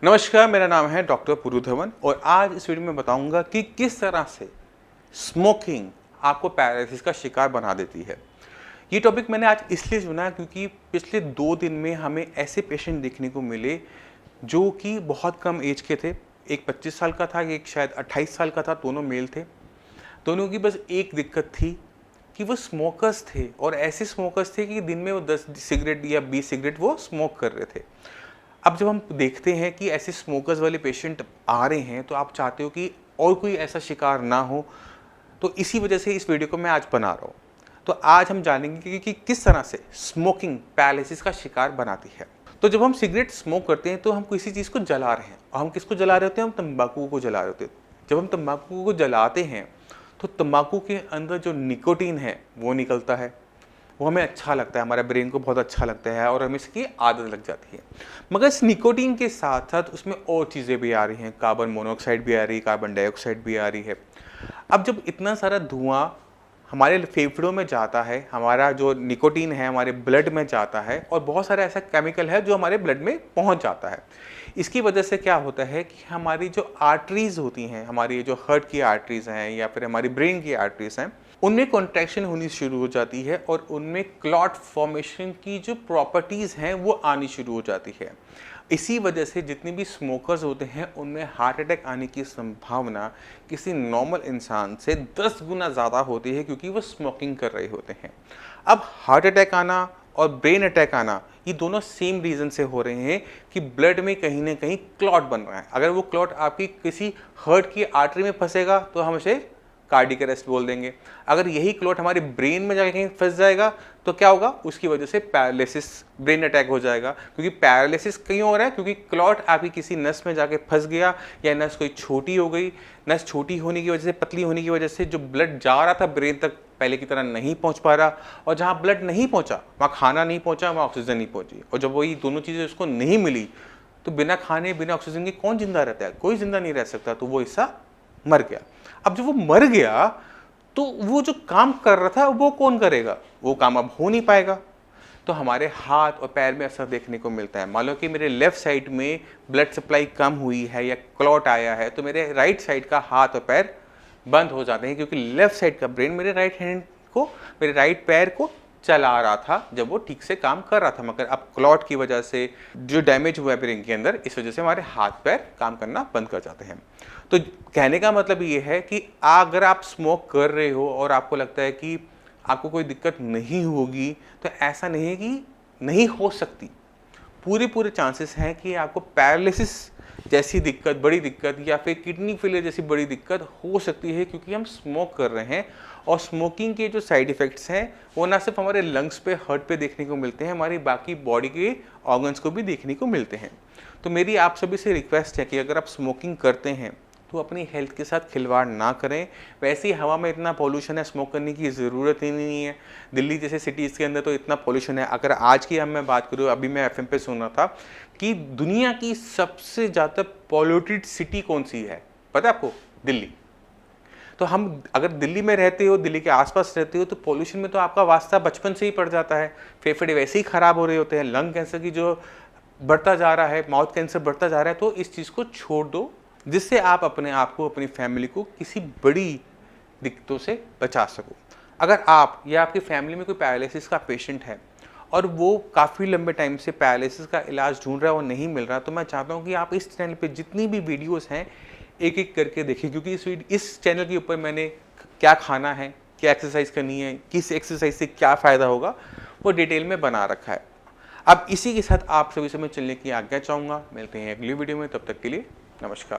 नमस्कार, मेरा नाम है डॉक्टर पुरु धवन और आज इस वीडियो में बताऊंगा कि किस तरह से स्मोकिंग आपको पैरालिसिस का शिकार बना देती है। ये टॉपिक मैंने आज इसलिए चुना क्योंकि पिछले 2 दिन में हमें ऐसे पेशेंट देखने को मिले जो कि बहुत कम एज के थे। एक 25 साल का था, एक शायद 28 साल का था, दोनों मेल थे। दोनों की बस एक दिक्कत थी कि वो स्मोकर्स थे और ऐसे स्मोकर्स थे कि दिन में वो 10 सिगरेट या 20 सिगरेट वो स्मोक कर रहे थे। अब जब हम देखते हैं कि ऐसे स्मोकर्स वाले पेशेंट आ रहे हैं तो आप चाहते हो कि और कोई ऐसा शिकार ना हो, तो इसी वजह से इस वीडियो को मैं आज बना रहा हूँ। तो आज हम जानेंगे कि किस तरह से स्मोकिंग पैरालिसिस का शिकार बनाती है। तो जब हम सिगरेट स्मोक करते हैं तो हम किसी चीज़ को जला रहे हैं और हम किसको जला रहे होते हैं? हम तंबाकू को जला रहे होते हैं। जब हम तंबाकू को जलाते हैं तो तंबाकू के अंदर जो निकोटीन है वो निकलता है, वो हमें अच्छा लगता है, हमारे ब्रेन को बहुत अच्छा लगता है और हमें इसकी आदत लग जाती है। मगर इस निकोटीन के साथ साथ उसमें और चीज़ें भी आ रही हैं, कार्बन मोनोऑक्साइड भी आ रही है, कार्बन डाइऑक्साइड भी आ रही है। अब जब इतना सारा धुआं हमारे फेफड़ों में जाता है, हमारा जो निकोटीन है हमारे ब्लड में जाता है और बहुत सारा ऐसा केमिकल है जो हमारे ब्लड में पहुंच जाता है। इसकी वजह से क्या होता है कि हमारी जो आर्टरीज होती हैं, हमारी जो हार्ट की आर्टरीज हैं या फिर हमारी ब्रेन की आर्टरीज हैं, उनमें कॉन्ट्रैक्शन होनी शुरू हो जाती है और उनमें क्लॉट फॉर्मेशन की जो प्रॉपर्टीज़ हैं वो आनी शुरू हो जाती है। इसी वजह से जितने भी स्मोकर्स होते हैं उनमें हार्ट अटैक आने की संभावना किसी नॉर्मल इंसान से 10 गुना ज़्यादा होती है क्योंकि वो स्मोकिंग कर रहे होते हैं। अब हार्ट अटैक आना और ब्रेन अटैक आना ये दोनों सेम रीज़न से हो रहे हैं कि ब्लड में कहीं ना कहीं क्लॉट बन रहा है। अगर वो क्लॉट आपकी किसी हार्ट की आर्टरी में फंसेगा तो हम उसे कार्डियक अरेस्ट बोल देंगे। अगर यही क्लॉट हमारे ब्रेन में जाके कहीं फंस जाएगा तो क्या होगा? उसकी वजह से पैरालिसिस, ब्रेन अटैक हो जाएगा। क्योंकि पैरालिसिस क्यों हो रहा है? क्योंकि क्लॉट आपकी किसी नस में जाके फंस गया या नस कोई छोटी हो गई। नस छोटी होने की वजह से, पतली होने की वजह से जो ब्लड जा रहा था ब्रेन तक पहले की तरह नहीं पहुंच पा रहा, और जहाँ ब्लड नहीं पहुंचा वहाँ खाना नहीं पहुंचा, वहाँ ऑक्सीजन नहीं पहुंची। और जब वही दोनों चीज़ें उसको नहीं मिली तो बिना खाने बिना ऑक्सीजन के कौन जिंदा रहता है? कोई जिंदा नहीं रह सकता। तो वो हिस्सा मर गया। अब जब वो मर गया तो वो जो काम कर रहा था वो कौन करेगा? वो काम अब हो नहीं पाएगा। तो हमारे हाथ और पैर में असर देखने को मिलता है। मान लो कि मेरे लेफ्ट साइड में ब्लड सप्लाई कम हुई है या क्लॉट आया है तो मेरे राइट साइड का हाथ और पैर बंद हो जाते हैं, क्योंकि लेफ्ट साइड का ब्रेन मेरे राइट हैंड को, मेरे राइट पैर को चला रहा था जब वो ठीक से काम कर रहा था। मगर अब क्लॉट की वजह से जो डैमेज हुआ है ब्रेन के अंदर, इस वजह से हमारे हाथ पैर काम करना बंद कर जाते हैं। तो कहने का मतलब ये है कि अगर आप स्मोक कर रहे हो और आपको लगता है कि आपको कोई दिक्कत नहीं होगी, तो ऐसा नहीं है कि नहीं हो सकती। पूरे चांसेस हैं कि आपको पैरालिसिस जैसी दिक्कत, बड़ी दिक्कत या फिर किडनी फेलियर जैसी बड़ी दिक्कत हो सकती है, क्योंकि हम स्मोक कर रहे हैं। और स्मोकिंग के जो साइड इफ़ेक्ट्स हैं वो ना सिर्फ हमारे लंग्स पे, हार्ट पे देखने को मिलते हैं, हमारी बाकी बॉडी के ऑर्गन्स को भी देखने को मिलते हैं। तो मेरी आप सभी से रिक्वेस्ट है कि अगर आप स्मोकिंग करते हैं तो अपनी हेल्थ के साथ खिलवाड़ ना करें। वैसे ही हवा में इतना पॉल्यूशन है, स्मोक करने की ज़रूरत ही नहीं है। दिल्ली जैसे सिटीज़ के अंदर तो इतना पॉल्यूशन है। अगर आज की मैं बात करूँ, अभी मैं एफएम पे सुन रहा था कि दुनिया की सबसे ज़्यादा पॉल्यूटेड सिटी कौन सी है? पता है आपको? दिल्ली। तो हम अगर दिल्ली में रहते हो, दिल्ली के आसपास रहते हो, तो पॉल्यूशन में तो आपका वास्ता बचपन से ही पड़ जाता है। फेफड़े वैसे ही ख़राब हो रहे होते हैं, लंग कैंसर की जो बढ़ता जा रहा है, माउथ कैंसर बढ़ता जा रहा है। तो इस चीज़ को छोड़ दो, जिससे आप अपने आप को, अपनी फैमिली को किसी बड़ी दिक्कतों से बचा सको। अगर आप या आपकी फैमिली में कोई पैरालिसिस का पेशेंट है और वो काफ़ी लंबे टाइम से पैरालिसिस का इलाज ढूंढ रहा है और नहीं मिल रहा, तो मैं चाहता हूँ कि आप इस चैनल पे जितनी भी वीडियोस हैं एक एक करके देखें, क्योंकि इस चैनल के ऊपर मैंने क्या खाना है, क्या एक्सरसाइज करनी है, किस एक्सरसाइज से क्या फ़ायदा होगा, वो डिटेल में बना रखा है। अब इसी के साथ आप सभी से मैं चलने की आज्ञा चाहूँगा। मिलते हैं अगली वीडियो में, तब तक के लिए नमस्कार।